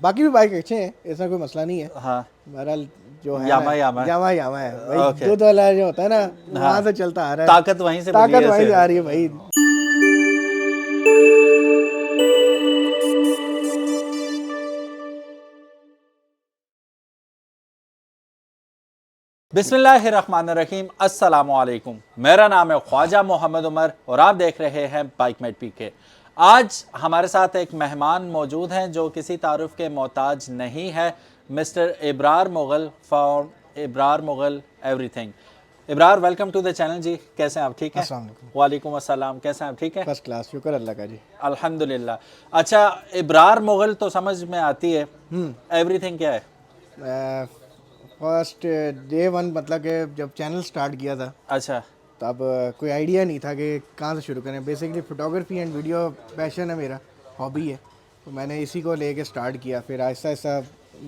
बाकी भी बाइक अच्छे हैं, ऐसा कोई मसला नहीं है। हाँ, बहरहाल जो है यामा यामा है भाई। ओके। दूध वाला जो होता है ना, वहाँ हाँ, से चलता आ रहा है। ताकत वहीं से मिली ताकत है वहीं से इसे। आ रही है भाई। बिस्मिल्लाहिर्रहमानिर्रहीम, अस्सलामुअलैकुम। मेरा नाम है ख्वाजा मोहम्मद उमर और आप देख रहे हैं बाइक मेट पीके। आज हमारे साथ एक मेहमान मौजूद हैं जो किसी तारुफ के मोहताज नहीं है, mister Ibrar Mughal from Ibrar Mughal everything. Ibrar, welcome to the channel ji. कैसे हैं आप? ठीक हैं? अस्सलाम वालेकुम। वालेकुम अस्सलाम। कैसे हैं आप? ठीक है, फर्स्ट क्लास, शुक्र अल्लाह का जी। अल्हम्दुलिल्लाह। अच्छा, इब्रार मुगल तो समझ में आती है, एवरीथिंग क्या है? फर्स्ट डे वन, मतलब कि जब चैनल स्टार्ट किया था अच्छा तब कोई आइडिया नहीं था कि कहाँ से शुरू करें। Basically photography and video passion है मेरा, हॉबी है। तो मैंने इसी को लेके स्टार्ट किया। फिर आहिस्ता आहिस्ता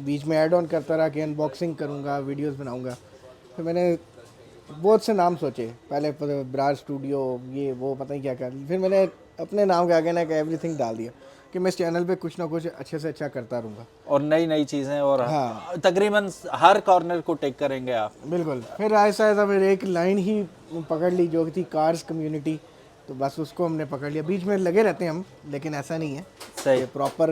बीच में ऐड ऑन करता रहा कि अनबॉक्सिंग करूँगा, वीडियोस बनाऊँगा। फिर मैंने बहुत से नाम सोचे, पहले ब्रार स्टूडियो, ये वो पता नहीं क्या क्या। फिर मैंने अपने नाम के आगे ना कि एवरीथिंग डाल दिया कि मैं इस चैनल पे कुछ ना कुछ अच्छे से अच्छा करता रहूँगा। और नई नई चीज़ें, और हाँ तकरीबन हर कॉर्नर को टेक करेंगे आप। बिल्कुल। फिर ऐसा ऐसा फिर एक लाइन ही पकड़ ली जो थी कार्स कम्युनिटी, तो बस उसको हमने पकड़ लिया। बीच में लगे रहते हैं हम, लेकिन ऐसा नहीं है सही, कि प्रॉपर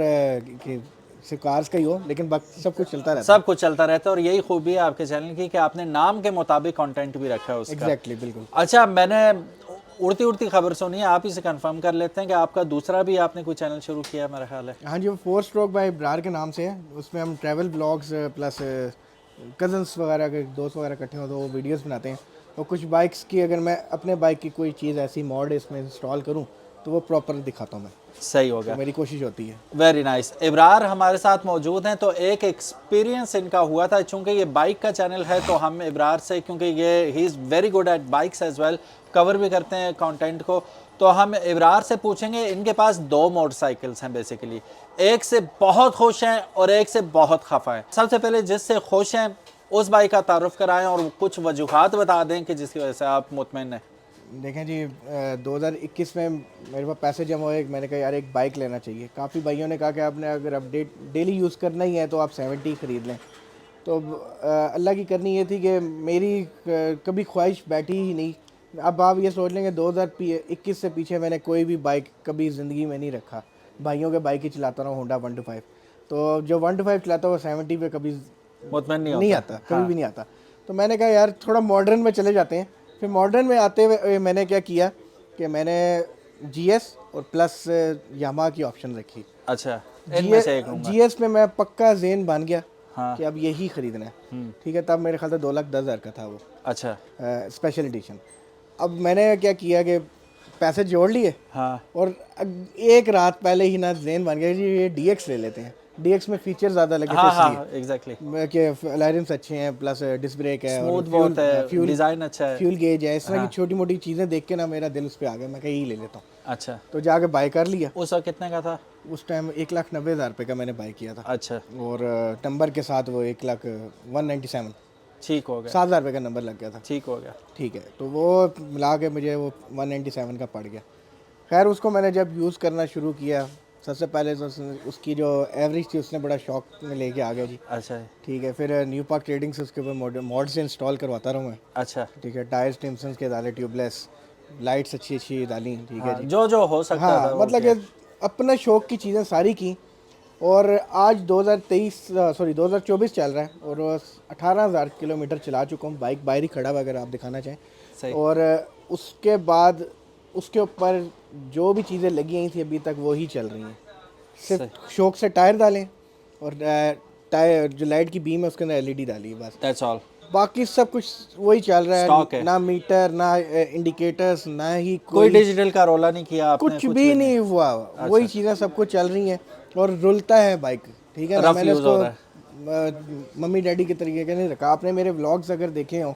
कि सिर्फ कार्स का ही हो, लेकिन बाकी सब कुछ चलता रहता है। सब कुछ चलता रहता है और यही खूबी है आपके चैनल की कि आपने नाम के मुताबिक कंटेंट भी रखा है उसका। एग्जैक्टली, बिल्कुल। अच्छा, मैंने उड़ती उड़ती खबर सुनी है, आप इसे कंफर्म कर लेते हैं कि आपका दूसरा भी आपने कोई चैनल शुरू किया है, मेरा ख्याल है। हाँ जी, वो 4 स्ट्रोक बाय ब्रार के नाम से है। उसमें हम ट्रैवल ब्लॉग्स प्लस कज़न्स वगैरह के दोस्त वगैरह इकट्ठे हो तो वो वीडियोस बनाते हैं। और कुछ बाइक्स की, अगर मैं अपने बाइक की कोई चीज़ ऐसी मॉड इसमें इंस्टॉल करूँ तो वो प्रॉपर दिखाता हूँ मैं। सही हो तो गया, मेरी कोशिश होती है। Very nice. इब्रार हमारे साथ मौजूद हैं, तो एक एक्सपीरियंस इनका हुआ था। चूंकि ये बाइक का चैनल है तो हम इब्रार से, क्योंकि ये ही is very good at bikes as well, cover भी करते हैं कंटेंट को, तो हम इब्रार से पूछेंगे। इनके पास दो मोटरसाइकिल्स हैं बेसिकली, एक से बहुत खुश हैं और एक से बहुत खफा हैं। सबसे पहले जिससे खुश हैं उस बाइक का तारुफ कराएं और कुछ वजूहात बता दें कि जिसकी वजह से आप मुतमईन हैं। देखें जी, 2021 में मेरे पास पैसे जमा हुए। मैंने कहा यार एक बाइक लेना चाहिए। काफ़ी भाइयों ने कहा कि आपने अगर अपडेट डेली यूज़ करना ही है तो आप 70 ख़रीद लें। तो अल्लाह की करनी ये थी कि मेरी कभी ख्वाहिश बैठी ही नहीं। अब आप ये सोच लेंगे 2021 से पीछे मैंने कोई भी बाइक कभी ज़िंदगी में नहीं रखा। भाइयों के बाइक ही चलाता रहा हूँ, होंडा 125। तो जो 125 चलाता है वो 70 पे कभी मुतमईन नहीं नहीं होता। आता, कभी हाँ, भी नहीं आता। तो मैंने कहा यार थोड़ा मॉडर्न में चले जाते हैं। फिर मॉडर्न में आते हुए मैंने क्या किया कि मैंने जीएस और प्लस यामाहा की ऑप्शन रखी। अच्छा, इनमें जीएस से एक लूँगा। जीएस में मैं पक्का ज़ेन बन गया हाँ, कि अब यही ख़रीदना है। ठीक है, तब मेरे ख्याल से 2,10,000 का था वो अच्छा, स्पेशल एडिशन। अब मैंने क्या किया कि पैसे जोड़ लिए हाँ, और एक रात पहले ही ना ज़ेन बन गया जी ये डीएक्स ले लेते हैं। डीएक्स में फीचर ज़्यादा लगे थे हाँ, इसलिए हाँ, एग्जैक्टली। कि अलॉयरिम्स अच्छे हैं, प्लस डिस्क ब्रेक है और स्मूथ बहुत है, फ्यूल डिज़ाइन अच्छा है। फ्यूल गेज है। इस तरह की हाँ, छोटी मोटी चीज़ें देख के ना मेरा दिल उस पर आ गया। मैं कहा यही ले लेता हूँ। अच्छा। तो जाके बाय कर लिया। उस वक्त कितने का था? उस टाइम 1,90,000 रुपये का मैंने बाय किया था। अच्छा, और नंबर के साथ वो 1,197, ठीक हो गया, 7,000 रुपये का नंबर लग गया था। ठीक हो गया। ठीक है, तो वो मिला के मुझे वो 197 का पड़ गया। खैर उसको मैंने जब यूज़ करना शुरू किया, सबसे पहले तो उसकी जो एवरेज थी उसने बड़ा शौक में लेके आ गया जी। अच्छा, ठीक है, फिर न्यू पार्क ट्रेडिंग से उसके ऊपर मॉड से इंस्टॉल करवाता रहा मैं। अच्छा। ठीक है, टायर्स टिम्सन्स के डाले, ट्यूबलेस लाइट्स अच्छी अच्छी डाली। ठीक है हाँ, जी। जो जो हो सकता हाँ था वो मतलब किया। कि अपने शौक की चीज़ें सारी की। और आज 2024 चल रहा है और 18,000 किलोमीटर चला चुका हूँ। बाइक बाहर ही खड़ा हुआ अगर आप दिखाना चाहें। सही, और उसके बाद उसके ऊपर जो भी चीज़ें लगी हुई थी अभी तक वो ही चल रही हैं। सही। सिर्फ शौक से टायर डालें और टायर जो लाइट की बीम है उसके अंदर एलईडी डाली है बस। That's all. बाकी सब कुछ वही चल रहा है। स्टॉक है, ना मीटर, ना इंडिकेटर्स, ना ही कोई कोई डिजिटल का रोला नहीं किया आपने, कुछ कुछ भी भी नहीं। नहीं हुआ। वही अच्छा, चीज़ें सब कुछ चल रही हैं और रुलता है बाइक। ठीक है ना, रफ मैंने यूज़ हो उसको रहा है। मम्मी डैडी के तरीके का नहीं रखा। आपने मेरे व्लॉग्स अगर देखे हो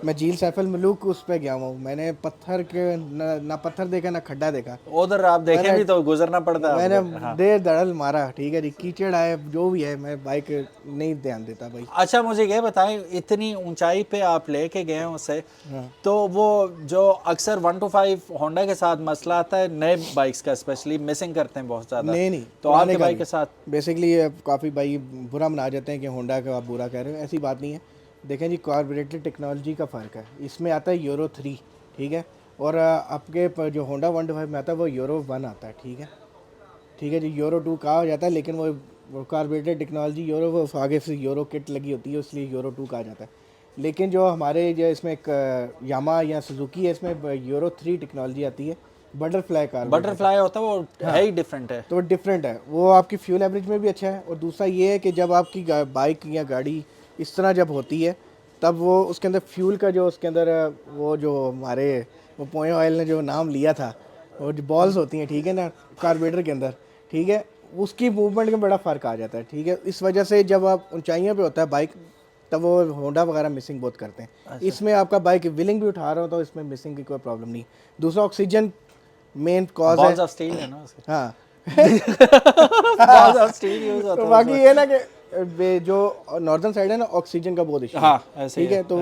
मैं झील सैफल मलूक उस पे गया हूँ, मैंने पत्थर के ना पत्थर देखा ना खड्डा देखा। उधर आप देखें भी तो गुजरना पड़ता है मैंने आपको। हाँ। देर धड़ल मारा, ठीक है जी, कीचड़ आए जो भी है, मैं बाइक नहीं ध्यान देता भाई। अच्छा मुझे ये बताएं, इतनी ऊंचाई पे आप लेके गए हैं उसे, हाँ। तो वो जो अक्सर 1 to 5 होंडा के साथ मसला आता है नए बाइक्स का, स्पेशली मिसिंग करते हैं बहुत ज़्यादा, नहीं तो आपके बाइक के साथ बेसिकली ये काफ़ी भाई बुरा मना जाते हैं कि होंडा का आप बुरा कह रहे हो, ऐसी बात नहीं है। देखें जी, कार्बोरेटेड टेक्नोलॉजी का फ़र्क है, इसमें आता है यूरो 3, ठीक है, और आपके जो होंडा 125 में आता है वो यूरो 1 आता है, ठीक है, ठीक है जी। यूरो 2 कहा जाता है, लेकिन वो कार्बोरेटेड टेक्नोलॉजी यूरो, वो आगे से यूरो किट लगी होती है, इसलिए यूरो 2 कहा जाता है। लेकिन जो हमारे जो इसमें एक यामा या सुजुकी है, इसमें यूरो 3 टेक्नोलॉजी आती है, बटरफ्लाई कार। बटरफ्लाई होता है वो है ही डिफरेंट है। तो डिफरेंट है, वो आपकी फ्यूल एवरेज में भी अच्छा है, और दूसरा ये है कि जब आपकी बाइक या गाड़ी इस तरह जब होती है, तब वो उसके अंदर फ्यूल का जो उसके अंदर वो जो हमारे वो पोए ऑयल ने जो नाम लिया था, वो जो बॉल्स होती हैं, ठीक है ना, कार्बोरेटर के अंदर, ठीक है, उसकी मूवमेंट में बड़ा फ़र्क आ जाता है, ठीक है। इस वजह से जब आप ऊंचाइयों पे होता है बाइक, तब वो होंडा वगैरह मिसिंग बहुत करते हैं। इसमें आपका बाइक व्हीलिंग भी उठा रहा हो तो इसमें मिसिंग की कोई प्रॉब्लम नहीं। दूसरा ऑक्सीजन मेन कॉज है। बॉल्स ऑफ स्टील है ना उसके। हाँ बॉल्स ऑफ स्टील यूज होता तो है बाकी ये ना कि जो नॉर्दर्न साइड है ना, ऑक्सीजन का बहुत इशू, हाँ ऐसे ठीक है, तो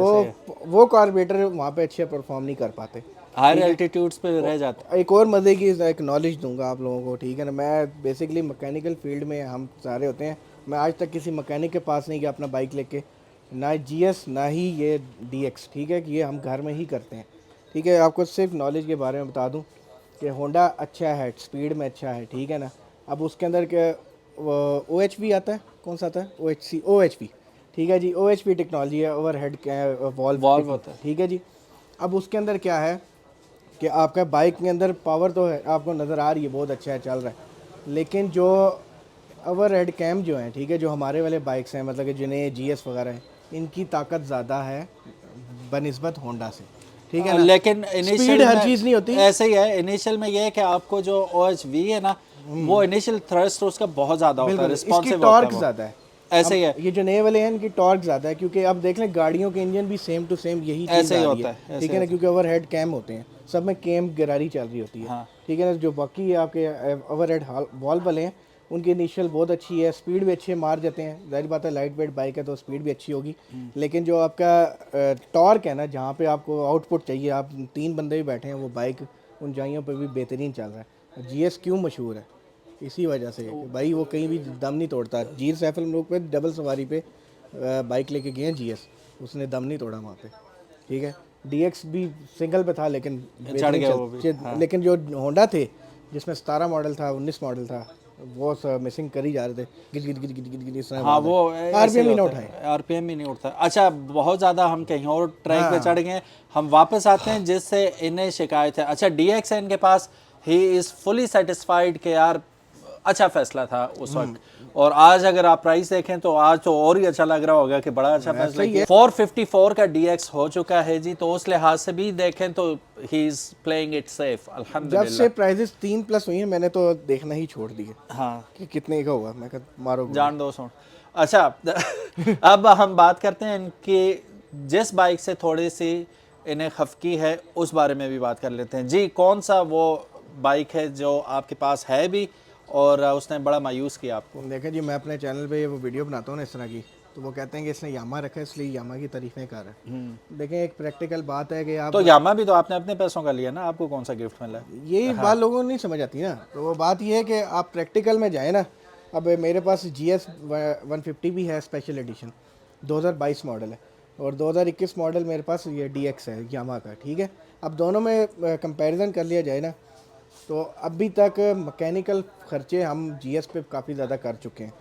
वो कार्बोरेटर वहाँ पे अच्छे परफॉर्म नहीं कर पाते, हायर एल्टीट्यूड्स पे रह जाते एक और मज़े की एक नॉलेज दूंगा आप लोगों को, ठीक है ना। मैं बेसिकली मैकेनिकल फील्ड में हम सारे होते हैं, मैं आज तक किसी मैकेनिक के पास नहीं गया अपना बाइक लेके, ना जीएस ना ही ये डीएक्स, ठीक है, कि ये हम घर में ही करते हैं, ठीक है। आपको सिर्फ नॉलेज के बारे में बता दूं कि होंडा अच्छा है, स्पीड में अच्छा है, ठीक है ना। अब उसके अंदर के ओ एच पी आता है, कौन सा आता है, ओ एच पी, ठीक है जी, ओ एच पी टेक्नोलॉजी है, ओवर हेड वॉल्व होता है। ठीक है जी। अब उसके अंदर क्या है कि आपका बाइक के अंदर पावर तो है, आपको नज़र आ रही है, बहुत अच्छा है, चल रहा है, लेकिन जो ओवर हेड कैम जो हैं, ठीक है, जो हमारे वाले बाइक्स हैं, मतलब कि जिन्हें जीएस वगैरह हैं, इनकी ताकत ज़्यादा है बनिस्बत होंडा से, ठीक है ना। लेकिन स्पीड इनिशियल हर चीज़ नहीं होती। ऐसे ही है, इनिशियल में ये है कि आपको जो OHV है ना, वो इनिशियल थ्रस्ट उसका बहुत ज़्यादा होता है, इसकी रिस्पॉन्सिव होता टॉर्क है वो। ज़्यादा है। ऐसे ही है, ये जो नए वाले हैं इनकी टॉर्क ज़्यादा है, क्योंकि अब देख लें गाड़ियों के इंजन भी सेम टू सेम यही चीज़ ऐसे ही आ रही होता है, है, ठीक है ना, क्योंकि ओवर हेड कैम होते हैं, सब में कैम गरारी चल रही होती है, हाँ। ठीक है ना। जो बाकी आपके ओवर हेड वॉल्व वाले हैं, उनकी इनिशियल बहुत अच्छी है, स्पीड भी अच्छे मार जाते हैं, जाहिर बात है लाइट वेट बाइक है तो स्पीड भी अच्छी होगी, लेकिन जो आपका टॉर्क है ना, जहाँ पे आपको आउटपुट चाहिए, आप 3 बंदे भी बैठे हैं, वो बाइक ऊंचाइयों पे भी बेहतरीन चल रहा है। जीएस क्यों मशहूर है, इसी वजह से कि भाई वो कहीं भी दम नहीं तोड़ता। जीर सैफल लोग पे डबल सवारी पे बाइक लेके गए हैं जीएस, उसने दम नहीं तोड़ा वहाँ पे, ठीक है। डीएक्स भी सिंगल पे था, लेकिन चढ़ गया वो भी। लेकिन जो होंडा थे जिसमें 17 मॉडल था, 19 मॉडल था, वो मिसिंग कर ही जा रहे थे, गिर गिर गिर गिर गिर गिर इस तरह हाँ वो आरपीएम ही ना उठाए। आरपीएम ही नहीं उठता। अच्छा बहुत ज़्यादा हम कहीं और ट्रैक पे चढ़ गए, हम वापस आते हैं जिससे इन्हें शिकायत है। अच्छा डीएक्स है इनके पास, ही इज़ फुली सेटिस्फाइड कि यार अच्छा फैसला था उस वक्त, और आज अगर आप प्राइस देखें तो आज तो और ही अच्छा लग रहा होगा कि बड़ा अच्छा फैसला किया। 454 का डीएक्स हो चुका है जी, तो उस लिहाज से भी देखें तो he is playing it safe अल्हम्दुलिल्लाह। जब से प्राइसेस 3+ हुई हैं, मैंने तो देखना ही छोड़ दिया हाँ कि कितने का हुआ, मैं कहा मारो जान दो सुन। अच्छा अब हम बात करते हैं इनकी जिस बाइक से थोड़ी सी इन्हें खफकी है उस बारे में भी बात कर लेते हैं जी। कौन सा वो बाइक है जो आपके पास है भी और उसने बड़ा मायूस किया आपको? देखें जी, मैं अपने चैनल पे वो वीडियो बनाता हूँ ना इस तरह की, तो वो कहते हैं कि इसने यामा रखा है इसलिए यामा की तारीफें कर रहा है। देखें एक प्रैक्टिकल बात है कि आप तो यामा भी तो आपने अपने पैसों का लिया ना, आपको कौन सा गिफ्ट मिला? यही बात लोगों को नहीं समझ आती ना, तो वो बात ये है कि आप प्रैक्टिकल में जाए ना। अब मेरे पास GS 150 भी है, स्पेशल एडिशन 2022 मॉडल है, और 2021 मॉडल मेरे पास ये DX है यामा का, ठीक है। अब दोनों में कंपैरिजन कर लिया जाए ना, तो अभी तक मैकेनिकल खर्चे हम GS पे काफ़ी ज़्यादा कर चुके हैं।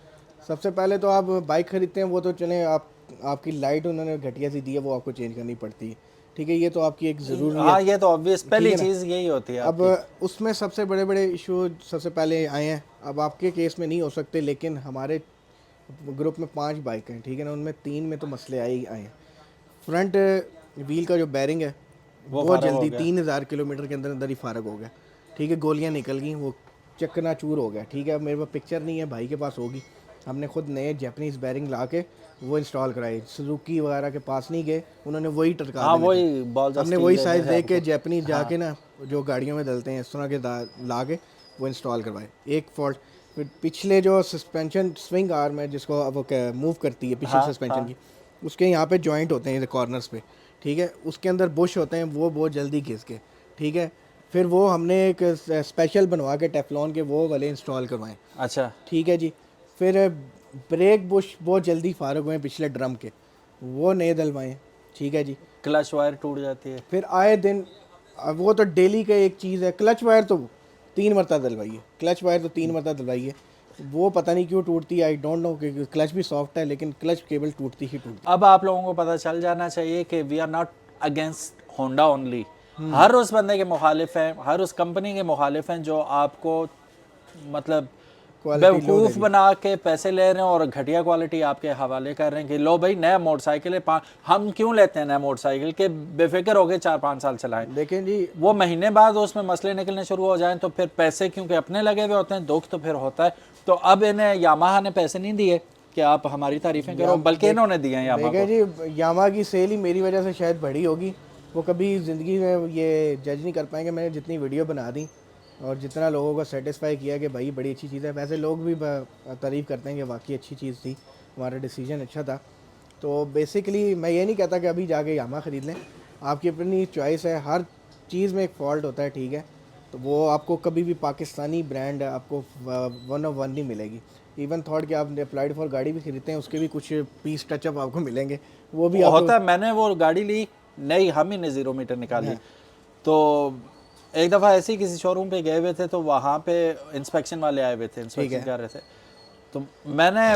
सबसे पहले तो आप बाइक ख़रीदते हैं, वो तो चले आपकी लाइट उन्होंने घटिया सी दी है, वो आपको चेंज करनी पड़ती है, ठीक है, ये तो आपकी एक ज़रूरी है। हाँ ये तो ऑब्वियस पहली चीज़ यही होती है। अब उसमें सबसे बड़े बड़े इशू सबसे पहले आए हैं, अब आपके केस में नहीं हो सकते, लेकिन हमारे ग्रुप में 5 बाइक हैं, ठीक है ना, उनमें 3 में तो मसले आए ही आए हैं। फ्रंट व्हील का जो बैरिंग है वो जल्दी 3000 किलोमीटर के अंदर अंदर ही फारग हो गया, ठीक है, गोलियां निकल गई, वो चकनाचूर हो गया, ठीक है। अब मेरे पास पिक्चर नहीं है, भाई के पास होगी, हमने खुद नए जैपनीज़ बैरिंग ला के वो इंस्टॉल कराए, सुजुकी वगैरह के पास नहीं गए, उन्होंने वही टरका हाँ देने थे। वही बॉल्स हमने वही साइज़ दे के जैपनीज़ जाके ना जो गाड़ियों में डलते हैं इस तरह के ला के वो इंस्टॉल करवाए। एक फॉल्ट फिर पिछले जो सस्पेंशन स्विंग आर्म है जिसको अब वो मूव करती है पिछली सस्पेंशन की, उसके यहाँ पे जॉइंट होते हैं कॉर्नर्स पे, ठीक है, उसके अंदर बुश होते हैं, वो बहुत जल्दी घिस के, ठीक है, फिर वो हमने एक स्पेशल बनवा के टेफलॉन के वो वाले इंस्टॉल करवाएं। अच्छा ठीक है जी। फिर ब्रेक बुश बहुत जल्दी फारग हुए पिछले ड्रम के, वो नए डलवाएं। ठीक है जी। क्लच वायर टूट जाती है। फिर आए दिन अब वो तो डेली का एक चीज़ है, क्लच वायर तो 3 मरतबा डलवाइए, क्लच वायर तो 3 मरतबा डलवाइए, वो पता नहीं क्यों टूटती है, आई डोंट नो, क्योंकि क्लच भी सॉफ्ट है लेकिन क्लच केबल टूटती ही टूटती अब आप लोगों को पता चल जाना चाहिए कि we are not against Honda only. हर उस बंदे के मुखालिफ हैं, हर उस कंपनी के मुखालिफ हैं जो आपको मतलब बेवकूफ़ बना के पैसे ले रहे हैं और घटिया क्वालिटी आपके हवाले कर रहे हैं कि लो भाई नया मोटरसाइकिल है, हम क्यों लेते हैं नया मोटरसाइकिल के बेफिक्र हो गए 4-5 साल चलाएं। देखें जी, वो महीने बाद उसमें मसले निकलने शुरू हो जाएं तो फिर पैसे क्योंकि अपने लगे हुए होते हैं, दुख तो फिर होता है। तो अब इन्हें यामाहा ने पैसे नहीं दिए कि आप हमारी तारीफें करो, बल्कि इन्होंने दिए हैं यामाहा को। देखें जी, यामा की सेल ही मेरी वजह से शायद बढ़ी होगी, वो कभी ज़िंदगी में ये जज नहीं कर पाएंगे। मैंने जितनी वीडियो बना दी और जितना लोगों को सेटिस्फाई किया कि भाई बड़ी अच्छी चीज़ है, वैसे लोग भी तारीफ़ करते हैं कि वाकई अच्छी चीज़ थी, हमारा डिसीजन अच्छा था। तो बेसिकली मैं ये नहीं कहता कि अभी जाके यामा ख़रीद लें, आपकी अपनी चॉइस है, हर चीज़ में एक फ़ॉल्ट होता है, ठीक है, तो वो आपको कभी भी पाकिस्तानी ब्रांड आपको 1 ऑफ 1 नहीं मिलेगी। इवन थॉट कि आप अप्लाइड फॉर गाड़ी भी खरीदते हैं उसके भी कुछ पीस टचअप आपको मिलेंगे, वो भी आपको होता है। मैंने वो गाड़ी ली नई, हम ही ने 0 मीटर निकाली, तो एक दफ़ा ऐसे ही किसी शोरूम पे गए हुए थे तो वहाँ पे इंस्पेक्शन वाले आए हुए थे, इंस्पेक्शन कर रहे थे। तो मैंने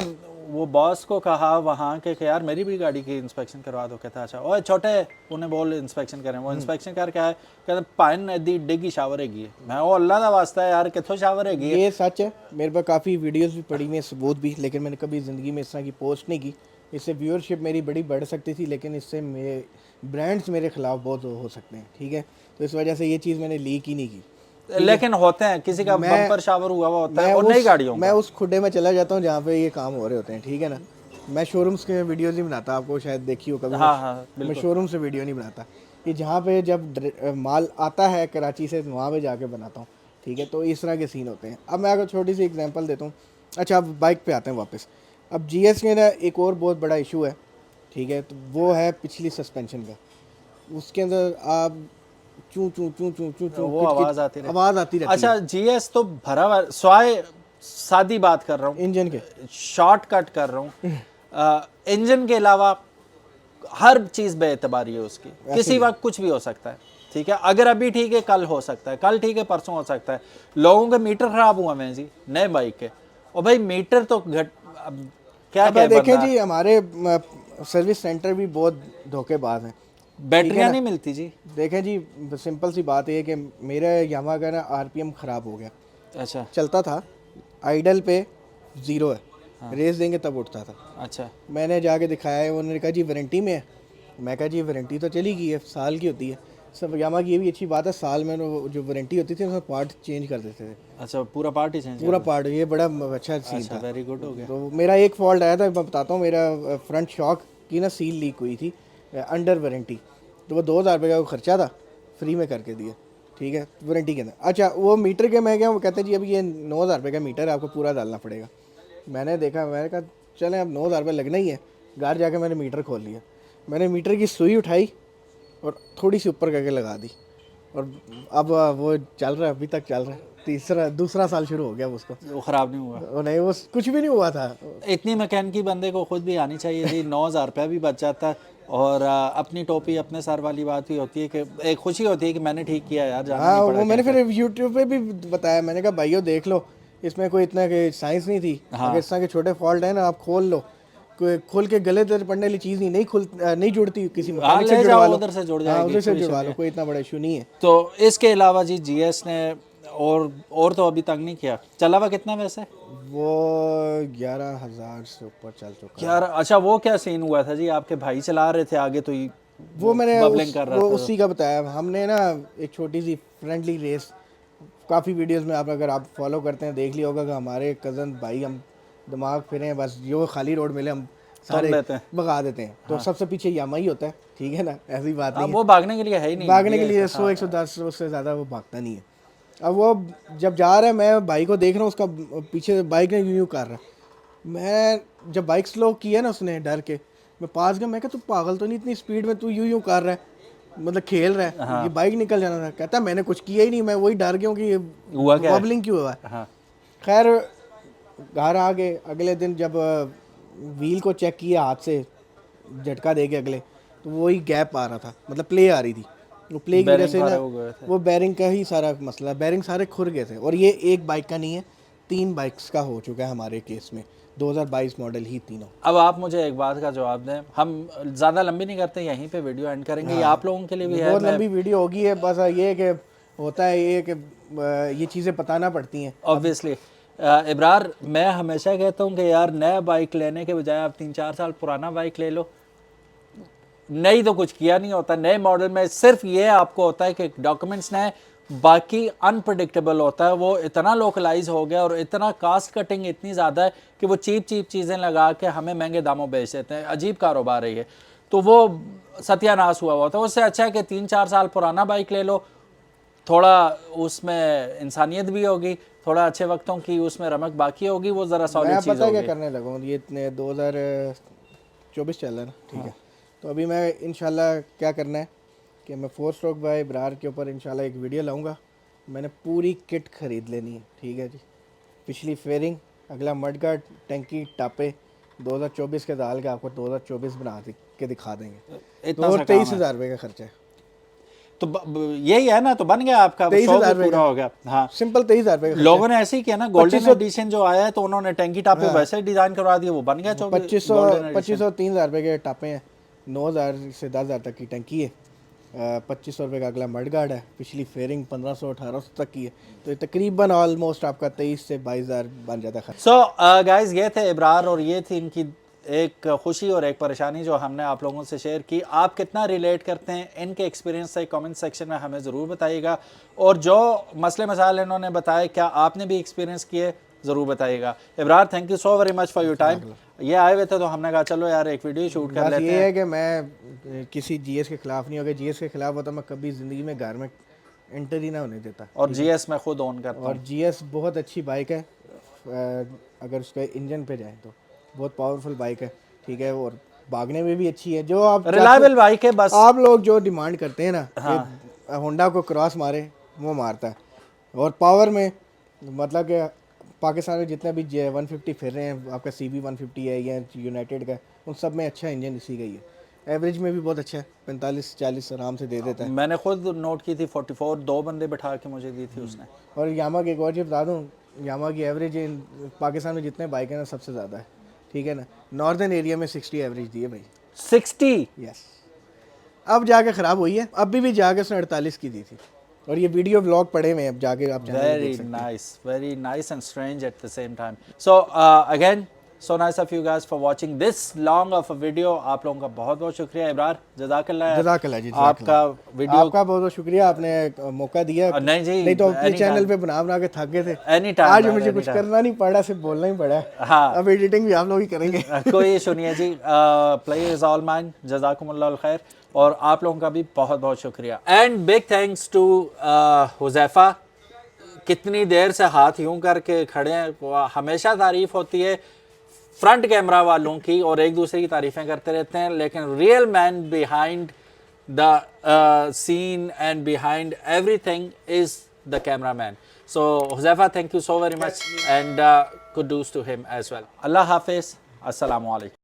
वो बॉस को कहा वहाँ के कि यार मेरी भी गाड़ी की इंस्पेक्शन करवा दो। कहता अच्छा ओए छोटे उन्हें बोल इंस्पेक्शन करें। वो इंस्पेक्शन करके आए, कहते पाइन दी डिगी शावर हैगी है। मैं वो अल्लाह का वास्ता है यार कितों शावर हैगी है। ये सच है, मेरे पास काफ़ी वीडियोस भी पड़ी हुई हैं, सबूत भी, लेकिन मैंने कभी ज़िंदगी में इस तरह की पोस्ट नहीं की। इससे व्यूअरशिप मेरी बड़ी बढ़ सकती थी, लेकिन इससे मेरे ब्रांड्स मेरे ख़िलाफ़ बहुत हो सकते हैं, ठीक है, तो इस वजह से ये चीज़ मैंने लीक ही नहीं की। लेकिन होते हैं, किसी का बम्पर शावर हुआ हुआ होता है और नई गाड़ियों मैं उस खुड्डे में चला जाता हूँ जहाँ पे ये काम हो रहे होते हैं, ठीक है ना। मैं शोरूम्स के वीडियोस नहीं बनाता, आपको शायद देखी हो कभी। हाँ मैं शोरूम से वीडियो नहीं बनाता, कि जहाँ पे जब माल आता है कराची से वहाँ पे जाके बनाता हूँ, ठीक है, तो इस तरह के सीन होते हैं। अब मैं अगर छोटी सी एग्जांपल देता हूँ, अच्छा अब बाइक पे आते हैं वापस। अब जीएस में ना एक और बहुत बड़ा इशू है, ठीक है, तो वो है पिछली सस्पेंशन का। उसके अंदर आप चूं चूं चूं चूं चूं चूं वो आवाज़ आती रहती। आवाज़ आती रहती है। अच्छा जीएस तो भरा हुआ, स्वाय सादी बात कर रहा हूँ, इंजन के शॉर्टकट कर रहा हूँ। इंजन के अलावा हर चीज़ बेएतबारी है उसकी, किसी वक्त कुछ भी हो सकता है, ठीक है। अगर अभी ठीक है कल हो सकता है, कल ठीक है परसों हो सकता है। लोगों के मीटर खराब हुआ हैं जी नए बाइक के, और भाई मीटर तो घट क्या क्या देखें जी, हमारे सर्विस सेंटर भी बहुत धोखेबाज हैं, बैटरियाँ नहीं मिलती जी। देखें जी, सिंपल सी बात है कि मेरा यामा का ना आरपीएम ख़राब हो गया। अच्छा चलता था आइडल पे 0 है, रेस देंगे तब उठता था। अच्छा मैंने जाके दिखाया है, उन्होंने कहा जी वारंटी में है। मैं कहा जी वारंटी तो चली गई है, साल की होती है। सब यामा की ये भी अच्छी बात है, साल में जो वारंटी होती थी उसमें पार्ट चेंज कर देते थे, अच्छा पूरा पार्ट ही चेंज, पूरा पार्ट। ये बड़ा अच्छा सीन था। वेरी गुड हो गया। तो मेरा एक फॉल्ट आया था, मैं बताता हूँ। मेरा फ्रंट शॉक की ना सील लीक हुई थी अंडर वारंटी, तो वो 2000 रुपये का खर्चा था, फ्री में करके दिया, ठीक है, वारंटी के अंदर। अच्छा वो मीटर के मैं क्या, वो कहते हैं जी अभी ये 9000 रुपये का मीटर है, आपको पूरा डालना पड़ेगा। मैंने देखा, मैंने कहा चलें अब 9000 रुपये लगना ही है। घर जाके मैंने मीटर खोल लिया, मैंने मीटर की सुई उठाई और थोड़ी सी ऊपर करके लगा दी, और अब वो चल रहा है, अभी तक चल रहा है। दूसरा साल शुरू हो गया उसको, वो ख़राब नहीं हुआ। वो नहीं, वो कुछ भी नहीं हुआ था। इतनी मैकेनिकी बंदे को खुद भी आनी चाहिए जी। 9000 रुपया भी बच जाता है, और अपनी टोपी अपने सर वाली बात भी होती है कि एक खुशी होती है कि मैंने ठीक किया यार, जाना हाँ, नहीं पड़ा। वो मैंने फिर यूट्यूब पे भी बताया, मैंने कहा भाइयों देख लो, इसमें कोई इतना साइंस नहीं थी। अगर इस तरह के छोटे फॉल्ट है ना, आप खोल लो, कोई खोल के गले दर पड़ने वाली चीज़ नहीं, नहीं जुड़ती, किसी मैकेनिक से जुड़वा लो, उधर से जुड़ हाँ जाएगी, उधर से जुड़वा लो, कोई इतना बड़ा इशू नहीं है। तो इसके अलावा जी जीएस ने और तो अभी तंग नहीं किया। चला हुआ कितना वैसे? वो 11,000 से ऊपर चल चुका यार अच्छा वो क्या सीन हुआ था जी, आपके भाई चला रहे थे आगे तो वो मैंने बबलिंग कर रहा वो था। उसी का बताया। हमने ना एक छोटी सी फ्रेंडली रेस, काफ़ी वीडियोस में आप अगर आप फॉलो करते हैं देख लिया होगा कि हमारे कज़न भाई हम दिमाग फिरे, बस जो खाली रोड मिले हम ठोक सारे देते हैं। भगा देते हैं। तो सबसे पीछे यामा ही होता है, ठीक है ना, ऐसी बात नहीं अब है। वो भागने के लिए है ही नहीं, भागने के ये- लिए 100-110 उससे ज़्यादा वो भागता नहीं है। अब वो जब जा रहा है, मैं भाई को देख रहा हूँ, उसका पीछे बाइक ने यूं यूं कर रहा है। मैं जब बाइक स्लो की है ना उसने, डर के मैं पास गया, मैं कहा तू पागल तो नहीं, इतनी स्पीड में तू यूं यूं कर रहा है, मतलब खेल रहा है, ये बाइक निकल जाना था। कहता मैंने कुछ किया ही नहीं, मैं वही डर गया हूँ कि हुआ क्या है? वबलिंग क्यों हुआ है। हाँ खैर घर आ गए, अगले दिन जब व्हील को चेक किया हाथ से झटका दे के अगले, तो वही गैप आ रहा था, मतलब प्ले आ रही थी। वो प्ले की वजह बेरिंग से खड़े ना हो गए थे। वो बैरिंग का ही सारा मसला, बैरिंग सारे खुर गए थे। और ये एक बाइक का नहीं है, 3 बाइक्स का हो चुका है हमारे केस में, 2022 मॉडल ही तीनों। अब आप मुझे एक बात का जवाब दें, हम ज़्यादा लंबी नहीं करते, यहीं पे वीडियो एंड करेंगे। ये आप लोगों के लिए भी है। बहुत मैं लंबी वीडियो होगी है, बस ये है कि होता है ये कि ये चीज़ें बताना पड़ती हैं। ऑब्वियसली इब्रार, मैं हमेशा कहता हूँ कि यार नया बाइक लेने के बजाय आप 3-4 साल पुराना बाइक ले लो। नई तो कुछ किया नहीं होता, नए मॉडल में सिर्फ ये आपको होता है कि डॉक्यूमेंट्स नए, बाकी अनप्रडिक्टेबल होता है। वो इतना लोकलाइज हो गया और इतना कास्ट कटिंग इतनी ज़्यादा है कि वो चीप चीज़ें लगा के हमें महंगे दामों बेच देते हैं। अजीब कारोबार है ये, तो वो सत्यानाश हुआ हुआ था। उससे अच्छा है कि 3-4 साल पुराना बाइक ले लो, थोड़ा उसमें इंसानियत भी होगी, थोड़ा अच्छे वक्तों की उसमें रमक बाकी होगी, वो ज़रा सॉलिड मैं चीज़ पता क्या होगी। करने लगा हूँ, ये इतने 2024 चल रहा है ना, ठीक है। तो अभी मैं इंशाल्लाह क्या करना है कि मैं 4 स्ट्रोक बाय इब्रार के ऊपर इंशाल्लाह एक वीडियो लाऊंगा। मैंने पूरी किट खरीद लेनी है, ठीक है जी। पिछली फेयरिंग, अगला मडगार्ड, टंकी, टापे 2024 के डाल के आपको 2024 बना के दिखा देंगे। इतना तो सा काम 23,000 रुपये का खर्चा है। तो यही है ना, तो बन गया आपका, 23,000 शौक भी पूरा हो गया। हाँ, सिंपल 23,000 रुपये का लोगों ने ऐसे ही किया ना, गोल्डन 2500 एडिशन जो आया है तो उन्होंने टैंकी टापे वैसे ही डिजाइन करवा दिए, वो बन गया 2500 गोल्डन एडिशन। 3,000 रुपये के टापे हैं, 9,000 से 10,000 तक की टंकी है, 2500 रुपये का अगला मड गार्ड है, पिछली फेयरिंग 1500-1800 तक की है। तो ये तकरीबन ऑलमोस्ट आपका 23 से 22,000 बन जाता है। सो गाइज, ये थे इब्रार और ये थी इनकी एक खुशी और एक परेशानी जो हमने आप लोगों से शेयर की। आप कितना रिलेट करते हैं इनके एक्सपीरियंस से कमेंट सेक्शन में हमें ज़रूर बताइएगा। और जो मसले मसाइल इन्होंने बताए, क्या आपने भी एक्सपीरियंस किए, ज़रूर बताइएगा। Ibrar, thank you so very much for your time. ये आए हुए थे तो हमने कहा चलो यार एक वीडियो शूट कर बस लेते ये हैं। है कि मैं किसी जीएस के खिलाफ नहीं हो गया, जीएस के खिलाफ होता मैं कभी ज़िंदगी में घर में एंटर ही ना होने देता। और जीएस में खुद ऑन करता और हूँ। जीएस बहुत अच्छी बाइक है, अगर उसके इंजन पे जाए तो बहुत पावरफुल बाइक है, ठीक है। और भागने में भी अच्छी है। जो आप रिलायबल बाइक है, बस आप लोग जो डिमांड करते हैं ना, हाँ, होंडा को क्रॉस मारे, वो मारता है। और पावर में मतलब कि पाकिस्तान में जितने भी 150 फिर रहे हैं, आपका CB 150 है या यूनाइटेड का, उन सब में अच्छा इंजन इसी का ही है। एवरेज में भी बहुत अच्छा है, 45-40 आराम से दे देता है। मैंने खुद नोट की थी 44, 2 बंदे बैठा के मुझे दी थी उसने। और यामा की एक और चीज़ बता दूँ, यामा की एवरेज पाकिस्तान में जितने बाइक हैं ना सबसे ज़्यादा है, ठीक है ना। नॉर्दर्न एरिया में 60 एवरेज दी है भाई। 60? यस। अब जाके ख़राब हुई है, अभी भी जाके उसने 48 की दी थी। और ये वीडियो व्लॉग पड़े हुए हैं, अब जाके आप चैनल पे देख Very सकते हैं। nice, very nice and strange at the same time. So again, so nice of you guys for watching this long of a video. आप लोगों का बहुत बहुत शुक्रिया। इब्रार, जज़ाकल्लाह। जज़ाकल्लाह जी, आपका वीडियो, आपका बहुत बहुत शुक्रिया, आपने मौका दिया। नहीं जी, नहीं तो अपने anytime. चैनल पे बना बना के थक गए थे। Anytime, आज man, मुझे कुछ anytime. करना नहीं पड़ा, सिर्फ बोलना ही पड़ा। हाँ। अब एडिटिंग भी आप लोग ही करेंगे। कोई इशू नहीं है जी। प्ले इज ऑल माइन, जज़ाकुमुल्लाह खैर। और आप लोगों का भी बहुत बहुत शुक्रिया। And big thanks to Huzaifa, कितनी देर से हाथ यूं करके खड़े हैं। हमेशा तारीफ होती है फ्रंट कैमरा वालों की और एक दूसरे की तारीफें करते रहते हैं, लेकिन real man behind the scene and behind everything is the camera man. So Huzaifa, thank you so very much and kudos to him as well. अल्लाह हाफिज़, अस्सलामु अलैकुम।